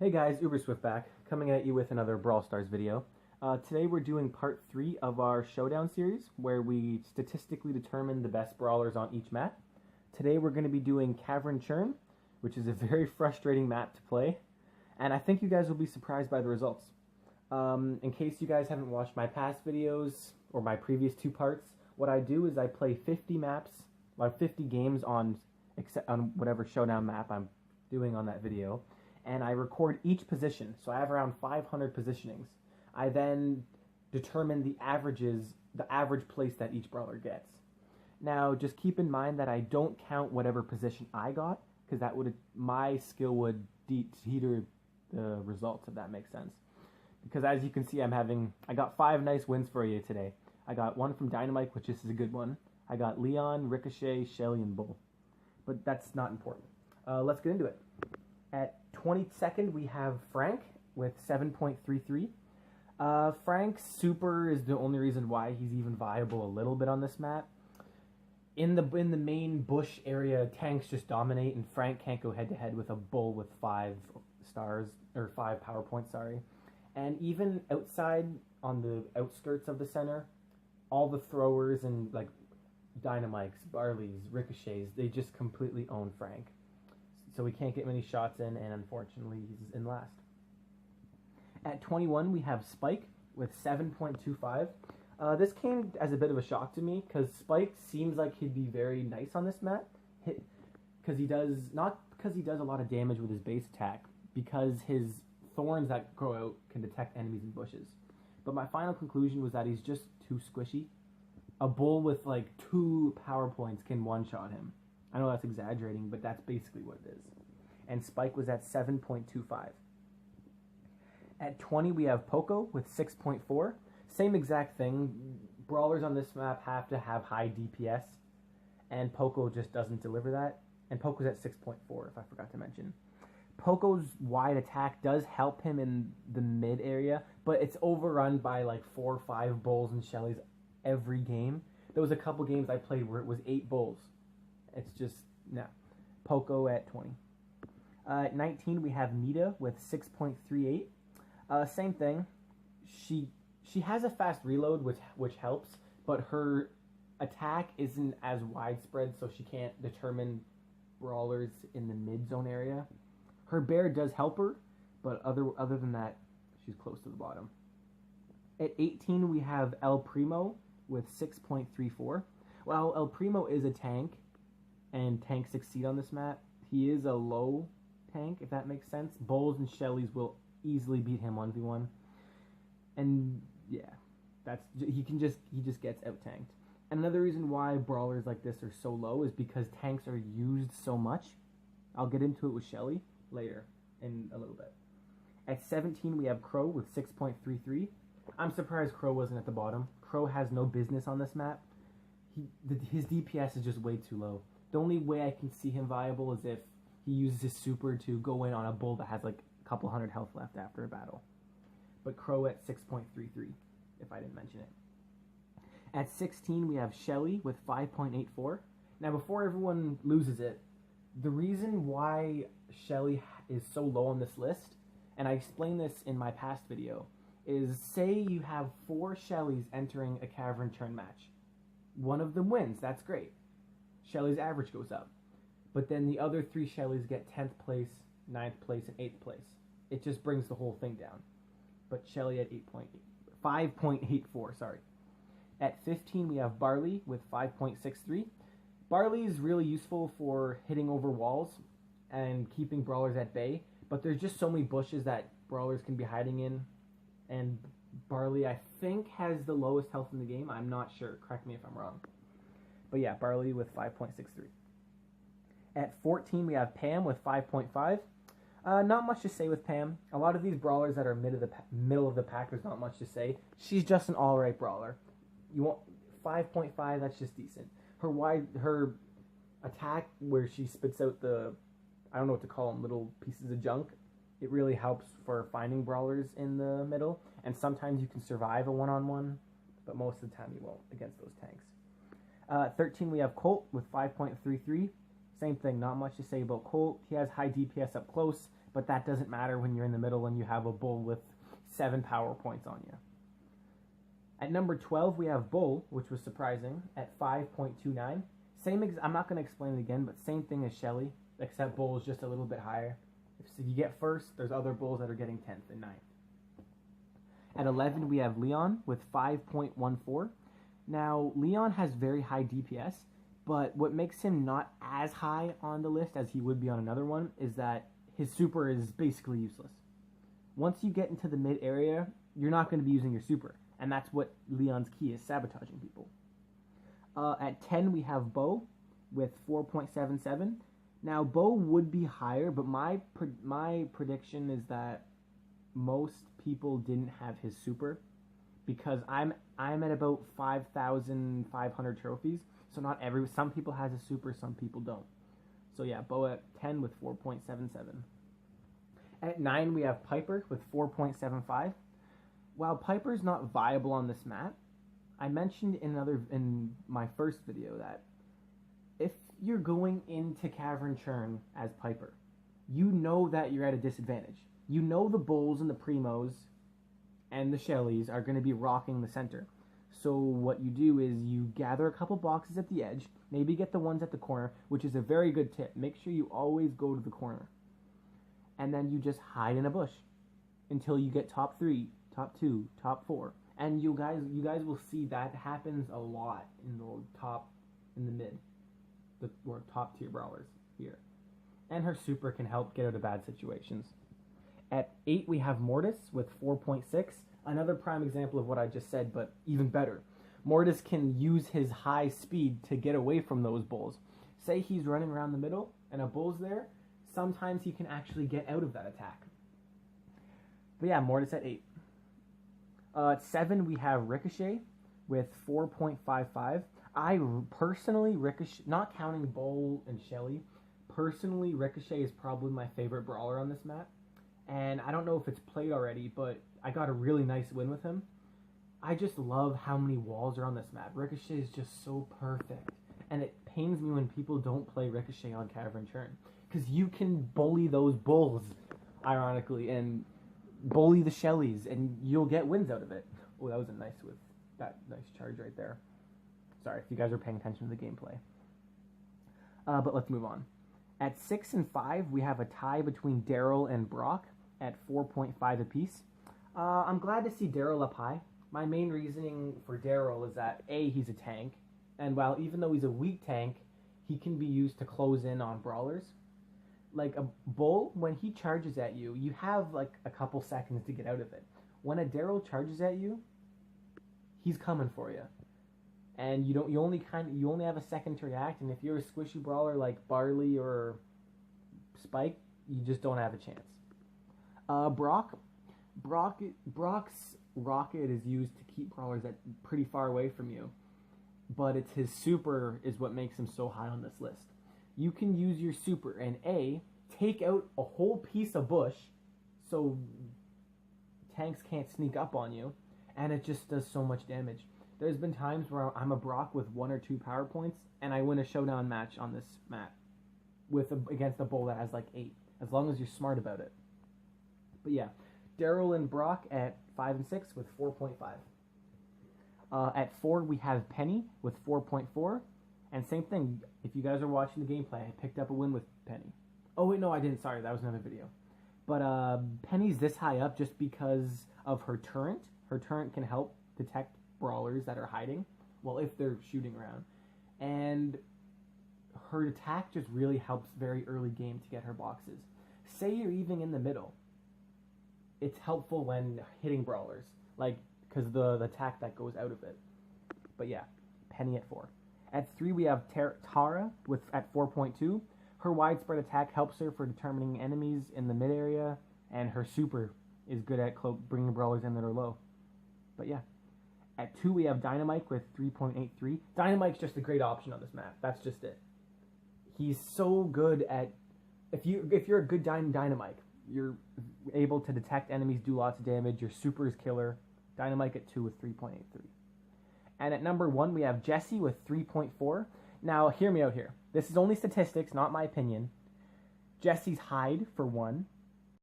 Hey guys, UberSwift back, coming at you with another Brawl Stars video. Today we're doing part 3 of our Showdown series, where we statistically determine the best brawlers on each map. Today we're going to be doing Cavern Churn, which is a very frustrating map to play, and I think you guys will be surprised by the results. In case you guys haven't watched my past videos, or my previous 2 parts, what I do is I play 50 maps, like 50 games on whatever Showdown map I'm doing on that video, and I record each position, so I have around 500 positionings. I then determine the average place that each brawler gets. Now, just keep in mind that I don't count whatever position I got, because my skill would teeter the results, if that makes sense. Because as you can see, I got 5 nice wins for you today. I got one from Dynamite, which is a good one. I got Leon, Ricochet, Shelly, and Bull. But that's not important. Let's get into it. At 22nd, we have Frank with 7.33. Frank's super is the only reason why he's even viable a little bit on this map. In the main bush area, tanks just dominate, and Frank can't go head to head with a Bull with 5 stars, or 5 power points, sorry. And even outside, on the outskirts of the center, all the throwers and like Dynamites, Barleys, Ricochets, they just completely own Frank. So we can't get many shots in, and unfortunately he's in last. At 21, we have Spike with 7.25. This came as a bit of a shock to me, because Spike seems like he'd be very nice on this map. Not because he does a lot of damage with his base attack, because his thorns that grow out can detect enemies in bushes. But my final conclusion was that he's just too squishy. A Bull with like 2 power points can one-shot him. I know that's exaggerating, but that's basically what it is. And Spike was at 7.25. At 20, we have Poco with 6.4. Same exact thing. Brawlers on this map have to have high DPS, and Poco just doesn't deliver that. And Poco's at 6.4, if I forgot to mention. Poco's wide attack does help him in the mid area, but it's overrun by like 4 or 5 Bulls and Shellys every game. There was a couple games I played where it was 8 Bulls. It's just, no. Poco at 20. At 19, we have Nita with 6.38. Same thing. She has a fast reload, which helps, but her attack isn't as widespread, so she can't determine brawlers in the mid-zone area. Her bear does help her, but other than that, she's close to the bottom. At 18, we have El Primo with 6.34. Well, El Primo is a tank, and tanks succeed on this map. He is a low tank, if that makes sense. Bulls and Shellys will easily beat him 1v1. And yeah, he just gets out-tanked. Another reason why brawlers like this are so low is because tanks are used so much. I'll get into it with Shelly later in a little bit. At 17, we have Crow with 6.33. I'm surprised Crow wasn't at the bottom. Crow has no business on this map. His DPS is just way too low. The only way I can see him viable is if he uses his super to go in on a Bull that has like a couple hundred health left after a battle. But Crow at 6.33, if I didn't mention it. At 16, we have Shelly with 5.84. Now, before everyone loses it, the reason why Shelly is so low on this list, and I explained this in my past video, is say you have 4 Shellys entering a Cavern Churn match. One of them wins, that's great. Shelly's average goes up. But then the other 3 Shellys get 10th place, 9th place, and 8th place. It just brings the whole thing down. But Shelly at 5.84, sorry. At 15, we have Barley with 5.63. Barley is really useful for hitting over walls and keeping brawlers at bay, but there's just so many bushes that brawlers can be hiding in, and Barley, I think, has the lowest health in the game. I'm not sure. Correct me if I'm wrong. But yeah, Barley with 5.63. At 14, we have Pam with 5.5. Not much to say with Pam. A lot of these brawlers that are middle of the pack, there's not much to say. She's just an alright brawler. You want 5.5, that's just decent. Her attack, where she spits out I don't know what to call them, little pieces of junk, it really helps for finding brawlers in the middle. And sometimes you can survive a one-on-one, but most of the time you won't against those tanks. 13, we have Colt with 5.33. Same thing, not much to say about Colt. He has high DPS up close, but that doesn't matter when you're in the middle and you have a bull with 7 power points on you. At number 12, we have Bull, which was surprising, at 5.29. I'm not going to explain it again, but same thing as Shelly, except Bull is just a little bit higher. If you get first, there's other Bulls that are getting 10th and 9th. At 11, we have Leon with 5.14. Now, Leon has very high DPS, but what makes him not as high on the list as he would be on another one is that his super is basically useless. Once you get into the mid area, you're not going to be using your super. And that's what Leon's key is, sabotaging people. At 10, we have Bo with 4.77. Now, Bo would be higher, but my prediction is that most people didn't have his super, because I'm at about 5,500 trophies. So some people has a super, some people don't. So yeah, Bo at 10 with 4.77. At 9, we have Piper with 4.75. While Piper's not viable on this map, I mentioned in my first video that if you're going into Cavern Churn as Piper, you know that you're at a disadvantage. You know the Bulls and the Primos and the Shellys are going to be rocking the center. So what you do is you gather a couple boxes at the edge, maybe get the ones at the corner, which is a very good tip. Make sure you always go to the corner. And then you just hide in a bush until you get top 3, top 2, top 4. And you guys will see that happens a lot in the mid, or top tier brawlers here. And her super can help get out of bad situations. At 8, we have Mortis with 4.6. Another prime example of what I just said, but even better. Mortis can use his high speed to get away from those bulls. Say he's running around the middle and a bull's there, sometimes he can actually get out of that attack. But yeah, Mortis at 8. At 7, we have Ricochet with 4.55. I personally, Ricochet, not counting Bull and Shelly, personally, Ricochet is probably my favorite brawler on this map. And I don't know if it's played already, but I got a really nice win with him. I just love how many walls are on this map. Ricochet is just so perfect. And it pains me when people don't play Ricochet on Cavern Churn, because you can bully those bulls, ironically, and bully the Shellys, and you'll get wins out of it. Oh, that was nice charge right there. Sorry if you guys are paying attention to the gameplay. But let's move on. At 6 and 5, we have a tie between Daryl and Brock at 4.5 apiece. I'm glad to see Daryl up high. My main reasoning for Daryl is that, A, he's a tank, and even though he's a weak tank, he can be used to close in on brawlers. Like a Bull, when he charges at you, you have like a couple seconds to get out of it. When a Daryl charges at you, he's coming for you. And you only have a second to react, and if you're a squishy brawler like Barley or Spike, you just don't have a chance. Brock's rocket is used to keep brawlers at pretty far away from you, but it's his super is what makes him so high on this list. You can use your super and take out a whole piece of bush so tanks can't sneak up on you, and it just does so much damage. There's been times where I'm a Brock with 1 or 2 power points, and I win a showdown match on this map against a Bull that has like 8, as long as you're smart about it. But yeah, Daryl and Brock at 5 and 6 with 4.5. At 4, we have Penny with 4.4. And same thing, if you guys are watching the gameplay, I picked up a win with Penny. Oh wait, no I didn't, sorry, that was another video. But Penny's this high up just because of her turret. Her turret can help detect brawlers that are hiding, well, if they're shooting around. And her attack just really helps very early game to get her boxes. Say you're even in the middle, it's helpful when hitting brawlers, like, because the attack that goes out of it. But yeah, Penny at 4. At 3, we have Tara at 4.2. Her widespread attack helps her for determining enemies in the mid area, and her super is good at bringing brawlers in that are low. But yeah. At 2, we have Dynamite with 3.83. Dynamite's just a great option on this map. That's just it. He's so good at... If you're a good Dynamite, you're able to detect enemies, do lots of damage. Your super is killer. Dynamite at 2 with 3.83. And at number 1, we have Jessie with 3.4. Now, hear me out here. This is only statistics, not my opinion. Jessie's hide, for 1.